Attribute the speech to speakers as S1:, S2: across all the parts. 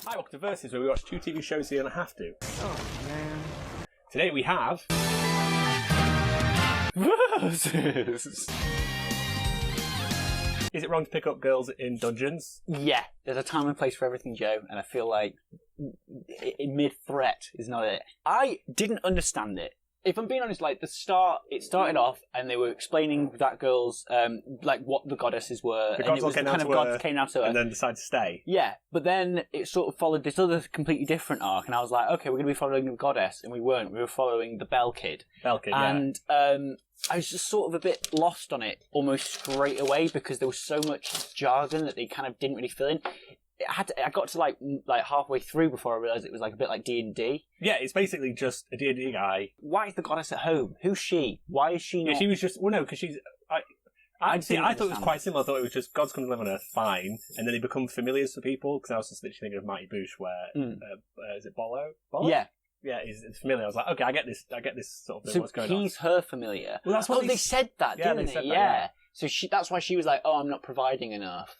S1: Hi, welcome to Versus, where we watch 2 TV shows so you don't have to.
S2: Oh, man.
S1: Today we have... Versus. Is it wrong to pick up girls in dungeons?
S2: Yeah, there's a time and place for everything, Joe, and I feel like mid-threat is not it. I didn't understand it. If I'm being honest, like, it started off and they were explaining that girl's, like, what the goddesses were.
S1: The
S2: and
S1: gods
S2: it was
S1: came
S2: the
S1: down
S2: kind
S1: to
S2: of
S1: her,
S2: gods came down to her.
S1: and then decided to stay.
S2: Yeah, but then it sort of followed this other completely different arc, and I was like, okay, we're going to be following the goddess, and we weren't. We were following the Bell Kid.
S1: Bell Kid, yeah.
S2: And I was just sort of a bit lost on it almost straight away because there was so much jargon that they kind of didn't really fill in. I got to like halfway through before I realised it was like a bit like D&D.
S1: Yeah, it's basically just a D&D guy.
S2: Why is the goddess at home? Who's she? Why is she not...
S1: Yeah, she was just... Well, no, because she's... I thought it was quite similar. I thought it was just gods come to live on Earth, fine, and then they become familiars for people, because I was just literally thinking of Mighty Boosh, where... is it Bolo?
S2: Yeah.
S1: Yeah, it's familiar. I was like, okay, I get this sort of thing,
S2: So
S1: what's going on.
S2: he's her familiar.
S1: Well, that's what
S2: they said that, didn't they?
S1: Said that,
S2: yeah. So that's why she was like, oh, I'm not providing enough.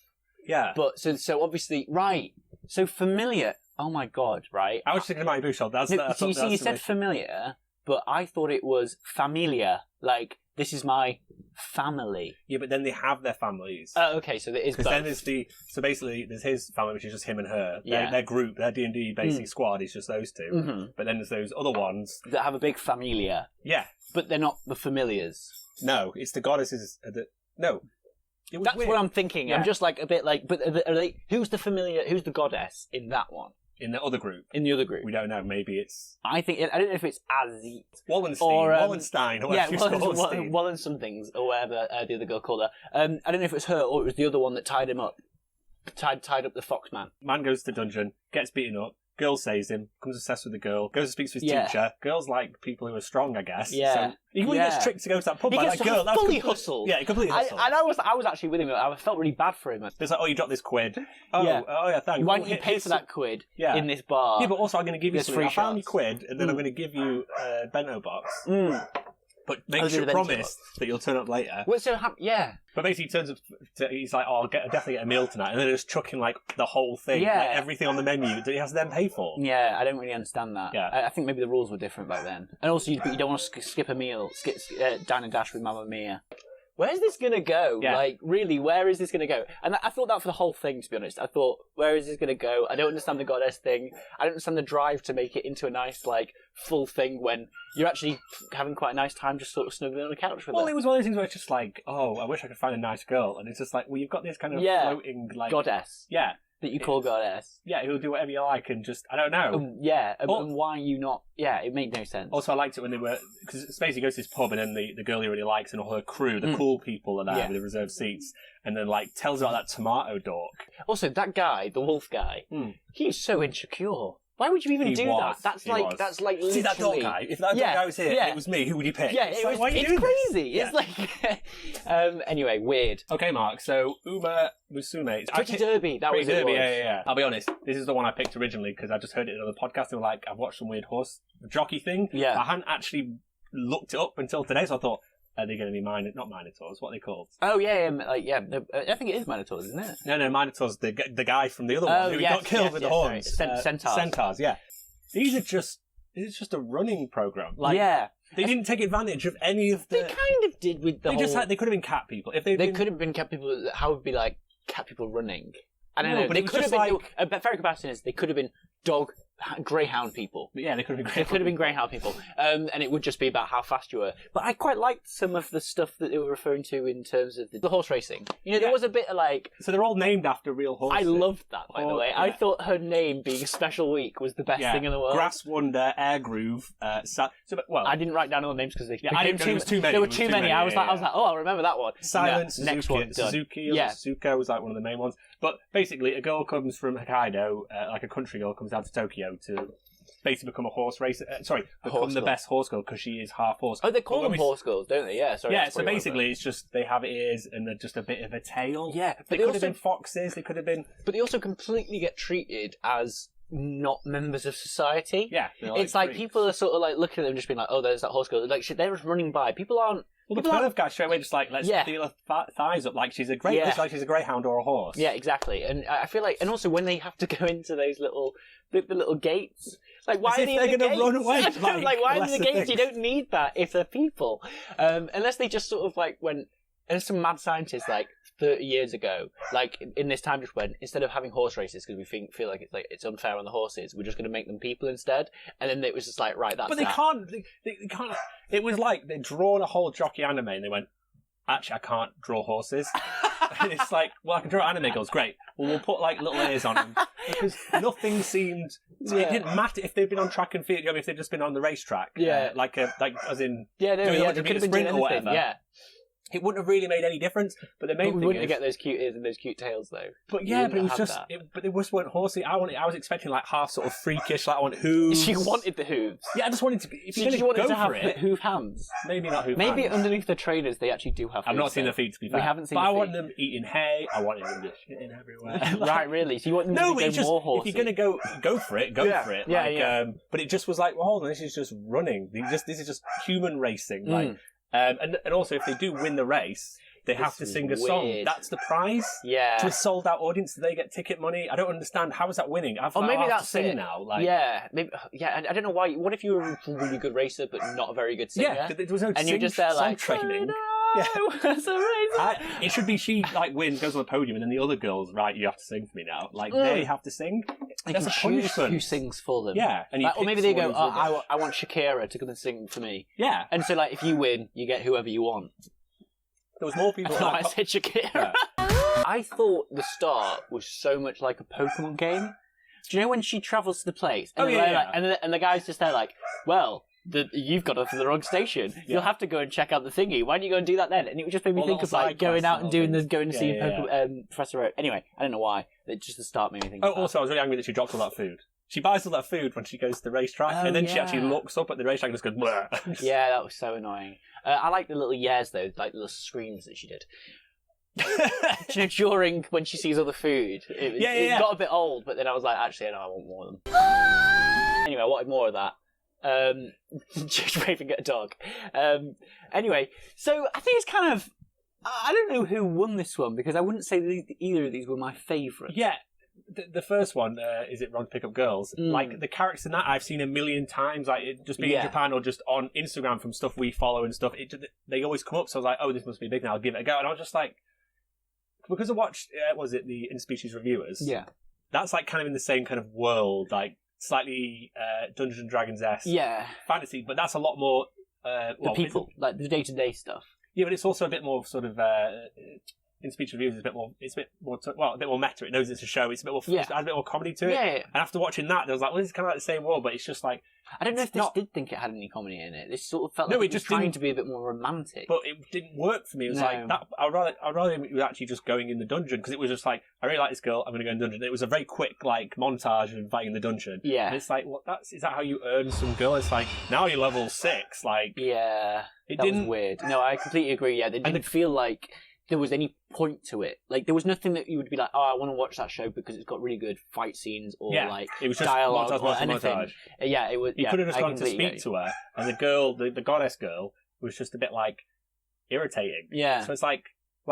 S1: Yeah.
S2: But, so obviously, right. So familiar. Oh my god, right?
S1: I was thinking of Mighty Boosh.
S2: You said familiar, but I thought it was familia. Like, this is my family.
S1: Yeah, but then they have their families.
S2: Oh, okay, so there is both.
S1: Because then so basically there's his family, which is just him and her.
S2: Yeah.
S1: Their group, their D&D basic squad is just those two.
S2: Mm-hmm.
S1: But then there's those other ones.
S2: That have a big familia.
S1: Yeah.
S2: But they're not the familiars.
S1: No, it's the goddesses. No.
S2: That's weird. What I'm thinking. Yeah. I'm just like a bit like, but are they, who's the familiar, who's the goddess in that one?
S1: In the other group.
S2: In the other group.
S1: We don't know. Maybe it's...
S2: I don't know if it's Azit.
S1: Wallenstein. Or whatever
S2: Wallen some things, or whatever the other girl called her. I don't know if it was her, or it was the other one that tied him up. Tied up the Foxman.
S1: Man goes to dungeon, gets beaten up, girl saves him, becomes obsessed with the girl, goes and speaks to his teacher. Girls like people who are strong, I guess.
S2: Yeah.
S1: So he gets tricked to go to that pub by that girl. That's
S2: fully hustled.
S1: Yeah, he completely hustled.
S2: And I was actually with him. I felt really bad for him.
S1: It's like, oh, you dropped this quid. Oh, yeah, thanks.
S2: Why don't you pay for that quid in this bar?
S1: Yeah, but also I'm going to give you something. I found you quid, and then I'm going to give you a bento box. But make sure promise that you'll turn up later.
S2: What's so yeah.
S1: But basically, he turns up. He's like, "Oh, I'll definitely get a meal tonight," and then just chucking like the whole thing, like everything on the menu that he has to then pay for.
S2: Yeah, I don't really understand that.
S1: Yeah.
S2: I think maybe the rules were different back then, and also you don't want to skip a meal, dine and dash with Mamma Mia. Where's this going to go?
S1: Yeah.
S2: Like, really, where is this going to go? And I thought that for the whole thing, to be honest. I thought, where is this going to go? I don't understand the goddess thing. I don't understand the drive to make it into a nice, like, full thing when you're actually having quite a nice time just sort of snuggling on the couch with her.
S1: Well, it was one of those things where it's just like, oh, I wish I could find a nice girl. And it's just like, well, you've got this kind of floating, like...
S2: goddess.
S1: Yeah.
S2: That you call goddess.
S1: Yeah, who'll do whatever you like and just, I don't know.
S2: And why you not... Yeah, it made no sense.
S1: Also, I liked it when they were... Because Spacey goes to this pub and then the girl he really likes and all her crew, the cool people are there with the reserved seats, and then, like, tells about that tomato dork.
S2: Also, that guy, the wolf guy, he is so insecure. Why would you even do that? That's like literally...
S1: See that dog guy? If that dog guy was here and it was me, who would you pick?
S2: Yeah, it's crazy.
S1: Yeah.
S2: It's like... anyway, weird.
S1: Okay, Mark, so Musume.
S2: Pretty Derby, that was it.
S1: Yeah. I'll be honest, this is the one I picked originally because I just heard it on the podcast. They were like, I've watched some weird horse jockey thing.
S2: Yeah.
S1: I hadn't actually looked it up until today, so I thought, are they going to be not Minotaurs? What are they called?
S2: Oh, yeah. I think it is Minotaurs, isn't it?
S1: No, Minotaurs, the guy from the other one who got killed with the horns.
S2: Centaurs.
S1: Centaurs, yeah. This is just a running program. Like, they didn't take advantage of any of the...
S2: They kind of did with the
S1: they could have been cat people. If they
S2: could have been cat people, how would it be like cat people running? I don't know.
S1: But
S2: they could have been... a fair comparison is they could have been greyhound people.
S1: Yeah, they could have been greyhound.
S2: They could have been greyhound people. And it would just be about how fast you were. But I quite liked some of the stuff that they were referring to in terms of the horse racing. You know, there was a bit of like...
S1: So they're all named after real horses.
S2: I loved that, by the way. Yeah. I thought her name being Special Week was the best thing in the world.
S1: Grass Wonder, Air Groove,
S2: I didn't write down all the names because
S1: there was too many.
S2: There were too many. I was like, oh, I remember that one.
S1: Silence,
S2: no, next one,
S1: Suzuki or Suzuka was like one of the main ones. But basically, a girl comes from Hokkaido, like a country girl, comes down to Tokyo to basically become a horse racer. Become the best horse girl because she is half horse.
S2: Oh, they call them horse girls, don't they? Yeah, sorry.
S1: Yeah, so basically it's just they have ears and they're just a bit of a tail.
S2: Yeah.
S1: They could have been foxes, they could have been...
S2: But they also completely get treated as not members of society.
S1: Yeah.
S2: It's like people are sort of like looking at them just being like, oh, there's that horse girl. Like, shit, they're just running by. People aren't
S1: Well, the perv guy straight away just like, let's feel her thighs up like she's a greyhound or a horse.
S2: Yeah, exactly. And I feel like, and also when they have to go into those the little gates, like why are they going to
S1: run away?
S2: Like why are they the gates? You don't need that if they're people, unless they just sort of like went. And some mad scientists like 30 years ago, like in this time, just went instead of having horse races because we feel like it's unfair on the horses, we're just going to make them people instead. And then it was just like, right, that's.
S1: But they can't. They can't. It was like they'd drawn a whole jockey anime, and they went, actually, I can't draw horses. And it's like, well, I can draw anime girls. Great. Well, we'll put like little ears on them because nothing seemed. It didn't matter if they'd been on track and field. You know, if they'd just been on the racetrack.
S2: Yeah.
S1: Like as in.
S2: Yeah, no,
S1: doing
S2: they could have been doing anything.
S1: Or whatever.
S2: Yeah.
S1: It wouldn't have really made any difference, but the main thing
S2: wouldn't
S1: is...
S2: get those cute ears and those cute tails, though.
S1: But yeah, but it was just... but they just weren't horsey. I was expecting like half sort of freakish, like I want hooves.
S2: She wanted the hooves.
S1: Yeah, I just wanted to... If you're going to go for it...
S2: hoof hands.
S1: Maybe not hoof
S2: Maybe
S1: hands.
S2: Underneath the trainers, they actually do have hooves.
S1: I've not seen the feet, to be fair.
S2: We haven't seen the feet.
S1: But I want them eating hay. I wanted them just shitting everywhere.
S2: Right, really? So you want them to go more horsey?
S1: If you're going to go for it, go for it.
S2: Yeah,
S1: like,
S2: yeah.
S1: But it just was like, well, hold on, this is just running. This is just human racing. Like, and also, if they do win the race... They have to sing a song. That's the prize.
S2: Yeah.
S1: To a sold out audience, do they get ticket money? I don't understand. How is that winning?
S2: Maybe that's
S1: to sing
S2: it
S1: now. Like,
S2: yeah. Maybe. Yeah. I don't know why. What if you were a really good racer but not a very good singer?
S1: Yeah. There was no
S2: and you're just there like
S1: training.
S2: Yeah. That's amazing.
S1: It should be she like wins, goes on the podium, and then the other girls, right? You have to sing for me now. Like they have to sing. That's a punishment.
S2: Who sings for them?
S1: Yeah. And
S2: or maybe they go, I want Shakira to come and sing for me.
S1: Yeah.
S2: And so like if you win, you get whoever you want.
S1: There was more people.
S2: I said Shakira. Yeah. I thought the start was so much like a Pokemon game. Do you know when she travels to the place? And and the guy's just there like, well, you've got off to the wrong station. Yeah. You'll have to go and check out the thingy. Why don't you go and do that then? And it would just make me think of like going out and doing going to see Professor Oak. Anyway, I don't know why. Just the start made me think.
S1: Also, I was really angry that she dropped all that food. She buys all that food when she goes to the racetrack, and then she actually looks up at the racetrack and just goes, bleh.
S2: Yeah, that was so annoying. I like the little yeahs, though, like the little screams that she did. During when she sees all the food. It got a bit old, but then I was like, actually, no, I want more of them. Anyway, I wanted more of that. Just waving at a dog. Anyway, so I think it's kind of... I don't know who won this one, because I wouldn't say either of these were my favourite.
S1: Yeah. The first one, is it Wrong to Pick Up Girls? Like, the characters in that I've seen a million times, like, it just being in Japan or just on Instagram from stuff we follow and stuff. They always come up, so I was like, oh, this must be big now, I'll give it a go. And I was just like, because I watched, the In-Species Reviewers?
S2: Yeah.
S1: That's, like, kind of in the same kind of world, like, slightly Dungeons & Dragons-esque fantasy, but that's a lot more...
S2: the people, like, the day-to-day stuff.
S1: Yeah, but it's also a bit more sort of... In-Speech Reviews is a bit more meta. It knows it's a show. It's a bit more, it has a bit more comedy to it.
S2: Yeah.
S1: And after watching that, I was like, well, this is kind of like the same world, but it's just like...
S2: I don't know if this did think it had any comedy in it. This sort of felt like it was trying to be a bit more romantic.
S1: But it didn't work for me. It was like, that. I'd rather it was actually just going in the dungeon, because it was just like, I really like this girl, I'm going to go in the dungeon. It was a very quick, like, montage of fighting in the dungeon.
S2: Yeah.
S1: And it's like, is that how you earn some girl? It's like, now you're level 6, like...
S2: Yeah. That was weird. No, I completely agree, yeah. They didn't feel like... there was any point to it. Like, there was nothing that you would be like, oh, I want to watch that show because it's got really good fight scenes or like
S1: it was just
S2: dialogue
S1: montage,
S2: or anything.
S1: Montage.
S2: Yeah, it was.
S1: You could have just gone to speak to her, and the girl, the goddess girl, was just a bit like irritating.
S2: Yeah.
S1: So it's like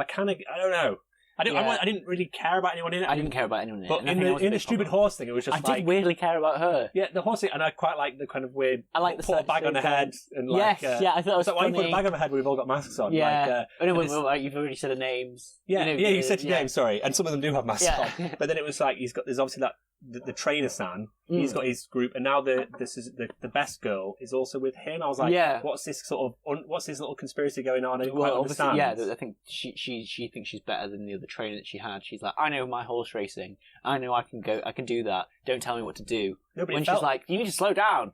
S1: kind of, I don't know. I didn't really care about anyone in it.
S2: I didn't care about anyone in it.
S1: But in the stupid horse thing, it was just
S2: I did weirdly care about her.
S1: Yeah, the horse thing, and I quite like the kind of weird...
S2: I like the
S1: put a bag on her head. And like,
S2: yes, I thought it was funny.
S1: Why you put a bag on her head when we've all got masks on?
S2: Yeah. You've already said her names.
S1: Yeah, you said your names, sorry. And some of them do have masks on. But then it was like, there's obviously that... The trainer San, he's got his group, and now the best girl is also with him. I was like, what's this little conspiracy going on? I don't quite understand.
S2: Yeah, I think she thinks she's better than the other trainer that she had. She's like, I know my horse racing. I know I can do that. Don't tell me what to do. She's like, you need to slow down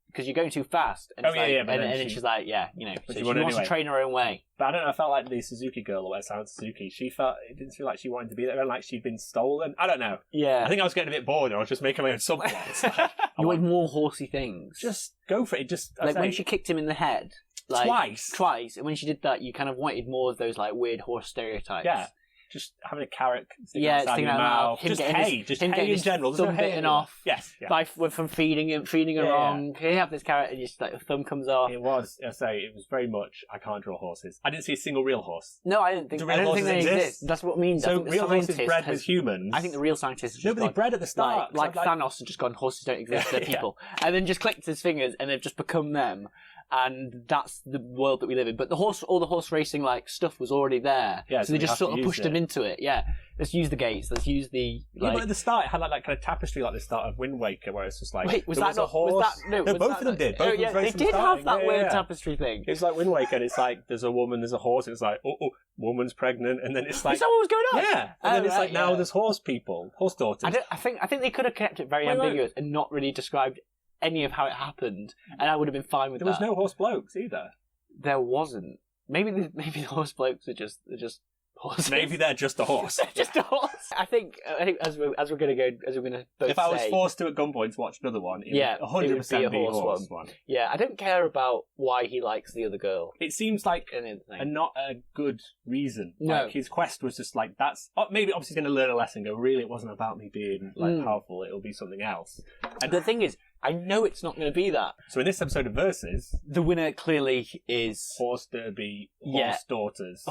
S2: because you're going too fast. And then she's like, so she wants to train her own way.
S1: But I don't know, I felt like the Suzuki girl, or whatever, Suzuki, it didn't feel like she wanted to be there, and like she'd been stolen. I don't know.
S2: Yeah.
S1: I think I was getting a bit bored, and I was just making my own subplots. Like,
S2: you want more horsey things.
S1: Just go for it. Just
S2: like when she kicked him in the head. Like,
S1: twice.
S2: And when she did that, you kind of wanted more of those like weird horse stereotypes.
S1: Yeah. just having a carrot sticking
S2: Yeah,
S1: outside
S2: sticking
S1: your
S2: out
S1: mouth.
S2: him
S1: Just
S2: getting
S1: hay,
S2: his-
S1: just
S2: him
S1: hay
S2: getting
S1: in
S2: his
S1: general. There's no
S2: thumb
S1: hay
S2: bitten
S1: anywhere.
S2: off.
S1: Yes, yeah.
S2: From feeding him
S1: Yeah.
S2: wrong. Can you have this carrot and just like the thumb comes off?
S1: It was. I say it was very much. I can't draw horses. I didn't see a single real horse.
S2: No, I didn't think.
S1: Do
S2: I
S1: real
S2: don't think they
S1: horses
S2: exist.
S1: exist?
S2: That's what it means. I
S1: So
S2: think the
S1: real horses
S2: scientist
S1: bred
S2: has-
S1: with humans.
S2: I think the real scientist has just
S1: Nobody
S2: gone,
S1: bred at the start.
S2: like
S1: So,
S2: Thanos has just gone, horses don't exist, they're
S1: Yeah.
S2: people. And then just clicked his fingers and they've just become them. And that's the world that we live in. But all the horse racing like stuff was already there.
S1: Yeah,
S2: so
S1: so
S2: they
S1: we
S2: just
S1: have
S2: sort
S1: to
S2: of pushed
S1: use
S2: them
S1: it.
S2: into it. Yeah. Let's use the gates. Let's use the
S1: Yeah,
S2: like.
S1: but at the start it had like that kind of tapestry like the start of Wind Waker where it's just like
S2: Wait, was
S1: there
S2: that
S1: a
S2: not?
S1: horse.
S2: Was that no?
S1: No,
S2: was
S1: both
S2: that
S1: of them
S2: not-
S1: did. Both
S2: oh,
S1: of them
S2: yeah,
S1: very
S2: they
S1: from
S2: did have
S1: starting.
S2: that
S1: Yeah,
S2: weird
S1: yeah.
S2: tapestry thing.
S1: It's like Wind Waker and it's like there's a woman, there's a horse, and it's like oh, woman's pregnant, and then it's like
S2: Is that what was going on?
S1: yeah, and then
S2: Oh,
S1: it's
S2: right,
S1: like now
S2: yeah.
S1: there's horse people, horse daughters.
S2: I think they could have kept it very
S1: Wait, wait.
S2: ambiguous and not really described any of how it happened, and I would have been fine with
S1: There was
S2: that.
S1: no horse blokes either.
S2: There wasn't. Maybe the horse blokes are just horses.
S1: Maybe they're just a horse.
S2: just a horse. I think as we're gonna both
S1: If I was
S2: say,
S1: forced to at gunpoint to watch another one, it
S2: Yeah,
S1: would 100%
S2: it would
S1: be
S2: be
S1: a
S2: a
S1: horse
S2: horse
S1: one.
S2: yeah, I don't care about why he likes the other girl.
S1: It seems like
S2: Any of the thing.
S1: and not a good reason.
S2: No.
S1: Like, his quest was just like, that's... maybe obviously he's going to learn a lesson and go, really, it wasn't about me being like powerful, it'll be something else.
S2: And the thing is, I know it's not going to be that.
S1: So in this episode of Versus,
S2: The winner clearly is...
S1: Horse Derby, Horse
S2: Yeah.
S1: Daughters.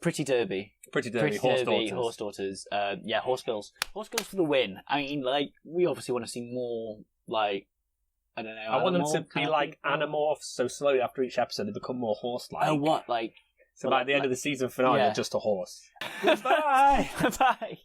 S2: Pretty Derby.
S1: Pretty Derby, Horse Daughters.
S2: Horse Daughters. Horse Girls. Horse Girls for the win. I mean, like, we obviously want to see more, like, I don't know.
S1: I want them
S2: animal
S1: to be
S2: kind of
S1: like
S2: people.
S1: Animorphs, so slowly after each episode they become more horse-like.
S2: Oh, what? Like...
S1: So
S2: well,
S1: by the end
S2: like-
S1: of the season finale,
S2: Yeah.
S1: they're just a horse. Goodbye!
S2: Bye!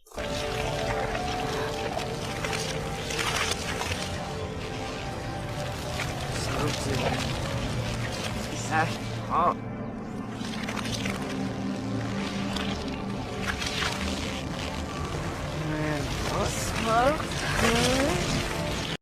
S3: Smoke?